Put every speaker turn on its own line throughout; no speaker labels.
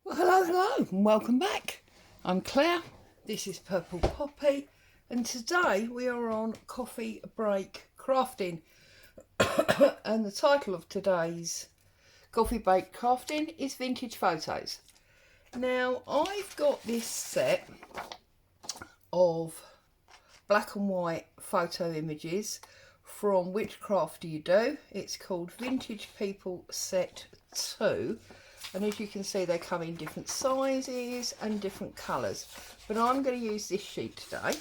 Well, hello, and welcome back. I'm Claire, this is Purple Poppy, and today we are on Coffee Break Crafting. And the title of today's Coffee Break Crafting is Vintage Photos. Now, I've got this set of black and white photo images from Which Craft Do You Do? It's called Vintage People Set 2. And as you can see, they come in different sizes and different colours. But I'm going to use this sheet today.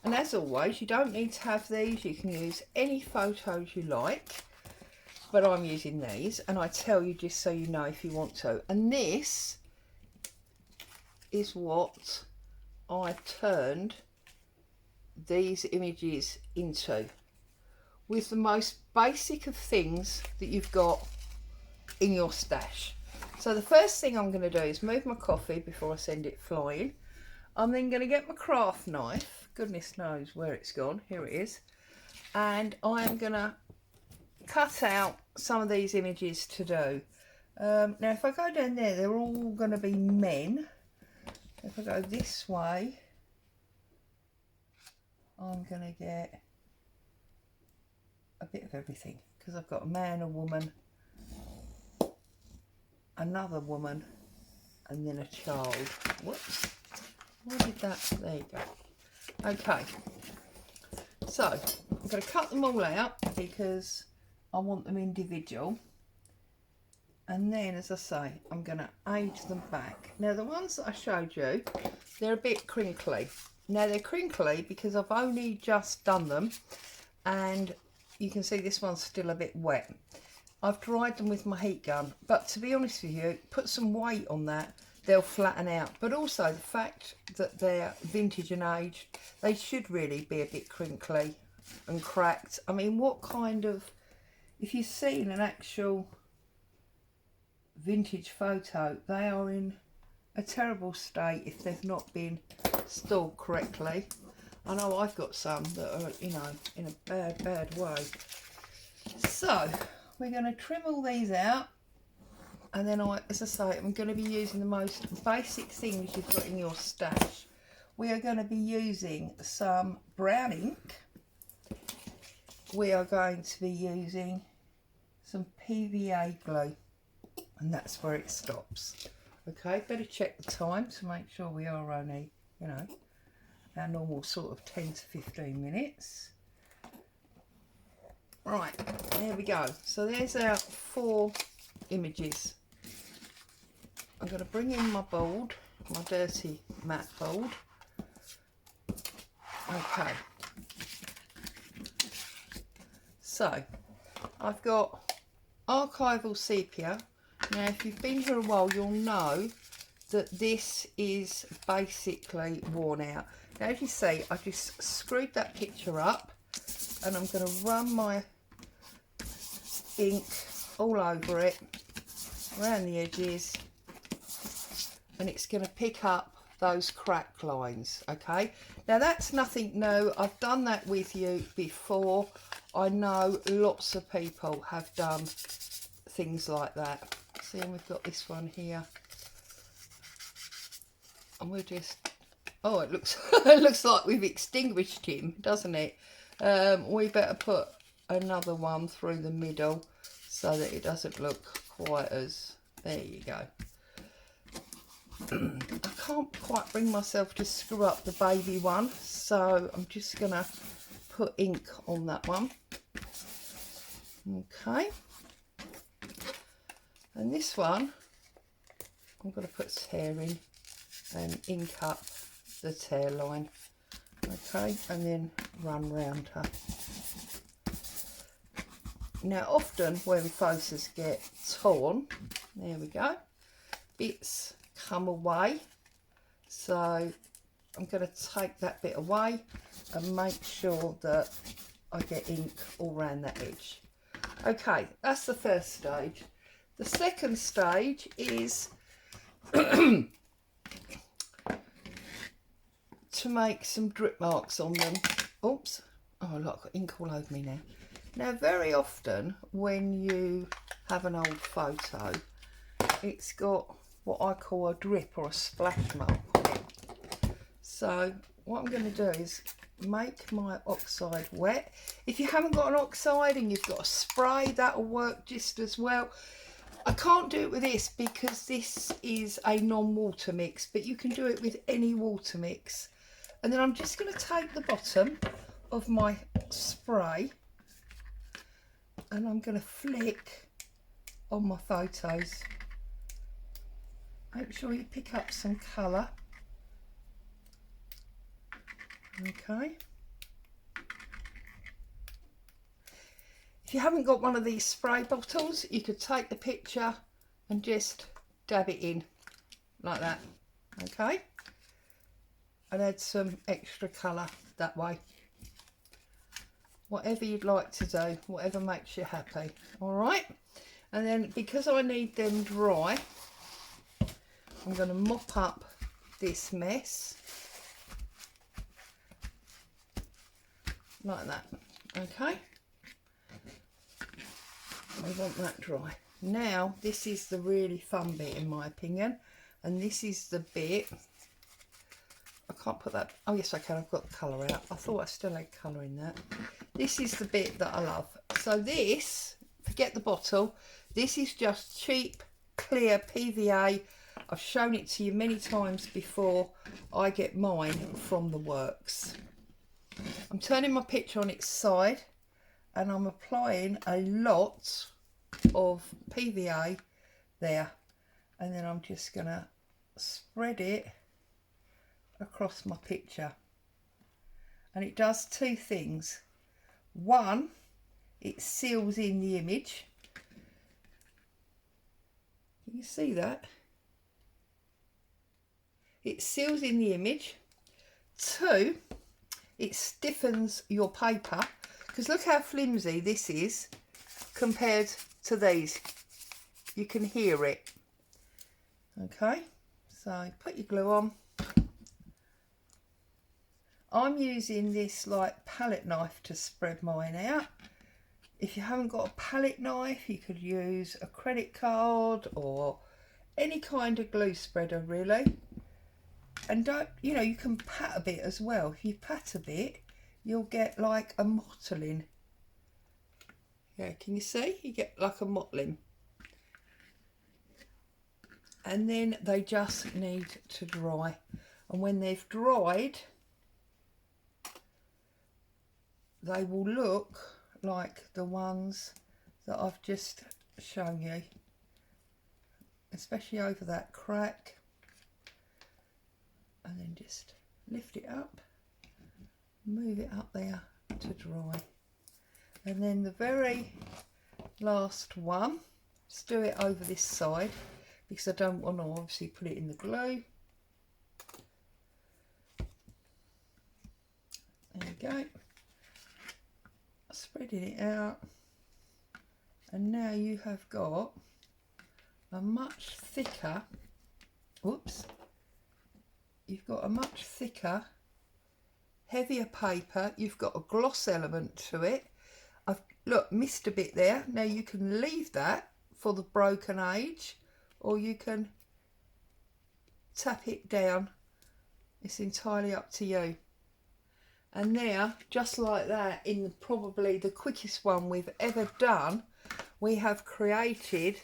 And as always, you don't need to have these. You can use any photos you like. But I'm using these. And I tell you just so you know if you want to. And this is what I turned these images into. With the most basic of things that you've got in your stash. So the first thing I'm going to do is move my coffee before I send it flying. I'm then going to get my craft knife. Goodness knows where it's gone. Here it is. And I am going to cut out some of these images to do. Now if I go down there, they're all going to be men. If I go this way, I'm going to get a bit of everything. Because I've got a man, a woman, another woman, and then a child. Whoops, where did that, there you go. Okay, so I'm going to cut them all out because I want them individual, and then as I say, I'm going to age them back. Now the ones that I showed you, they're a bit crinkly. Now they're crinkly because I've only just done them, and you can see this one's still a bit wet. I've dried them with my heat gun, but to be honest with you, put some weight on that, they'll flatten out. But also the fact that they're vintage and aged, they should really be a bit crinkly and cracked. I mean, what kind of, if you've seen an actual vintage photo, they are in a terrible state if they've not been stored correctly. I know I've got some that are, you know, in a bad way. So we're going to trim all these out, and then as I say, I'm going to be using the most basic things you've got in your stash. We are going to be using some brown ink. We are going to be using some PVA glue, and that's where it stops. Okay, better check the time to make sure we are only, you know, our normal sort of 10 to 15 minutes. Right, there we go. So there's our 4 images. I'm going to bring in my board, my dirty matte board. Okay. So I've got archival sepia. Now if you've been here a while, you'll know that this is basically worn out. Now as you see, I just screwed that picture up, and I'm going to run my ink all over it, around the edges, and it's going to pick up those crack lines. Okay, now that's nothing new. I've done that with you before. I know lots of people have done things like that. See, and we've got this one here, and we'll just, oh, it looks it looks like we've extinguished him, doesn't it? We better put another one through the middle so that it doesn't look quite as, there you go. I can't quite bring myself to screw up the baby one, so I'm just gonna put ink on that one. Okay, and this one I'm going to put tear in and ink up the tear line. Okay, and then run round her. Now often when photos get torn, there we go, bits come away, so I'm going to take that bit away and make sure that I get ink all around that edge. Okay, that's the first stage. The second stage is to make some drip marks on them. Oops, oh look, I've got ink all over me now. Now very often when you have an old photo, it's got what I call a drip or a splash mark on it. So what I'm going to do is make my oxide wet. If you haven't got an oxide and you've got a spray, that'll work just as well. I can't do it with this because this is a non-water mix, but you can do it with any water mix. And then I'm just going to take the bottom of my spray and I'm going to flick on my photos. Make sure you pick up some colour. Okay. If you haven't got one of these spray bottles, you could take the picture and just dab it in like that. Okay. And add some extra colour that way. Whatever you'd like to do, whatever makes you happy. All right. And then because I need them dry, I'm going to mop up this mess like that. Okay. I want that dry. Now this is the really fun bit in my opinion, and this is the bit, I can't put that, oh yes I can, I've got the colour out. I thought I still had colour in that. This is the bit that I love. So this, forget the bottle, this is just cheap clear PVA. I've shown it to you many times before. I get mine from the works. I'm turning my picture on its side and I'm applying a lot of PVA there, and then I'm just going to spread it across my picture. And it does two things. One, it seals in the image. Can you see that? It seals in the image. Two, it stiffens your paper, because look how flimsy this is compared to these. You can hear it. Okay, so put your glue on. I'm using this like palette knife to spread mine out. If you haven't got a palette knife, you could use a credit card or any kind of glue spreader really. And don't, you know, you can pat a bit as well. If you pat a bit, you'll get like a mottling. Yeah, can you see? You get like a mottling. And then they just need to dry. And when they've dried, they will look like the ones that I've just shown you. Especially over that crack. And then just lift it up, move it up there to dry. And then the very last one, just do it over this side because I don't want to obviously put it in the glue. There you go. Spreading it out. And now you have got a much thicker, whoops, you've got a much thicker, heavier paper. You've got a gloss element to it. I've, look, missed a bit there. Now you can leave that for the broken age, or you can tap it down. It's entirely up to you. And now, just like that, in probably the quickest one we've ever done, we have created,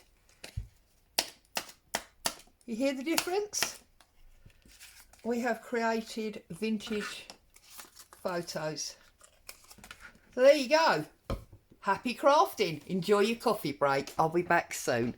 you hear the difference? We have created vintage photos. So there you go. Happy crafting. Enjoy your coffee break. I'll be back soon.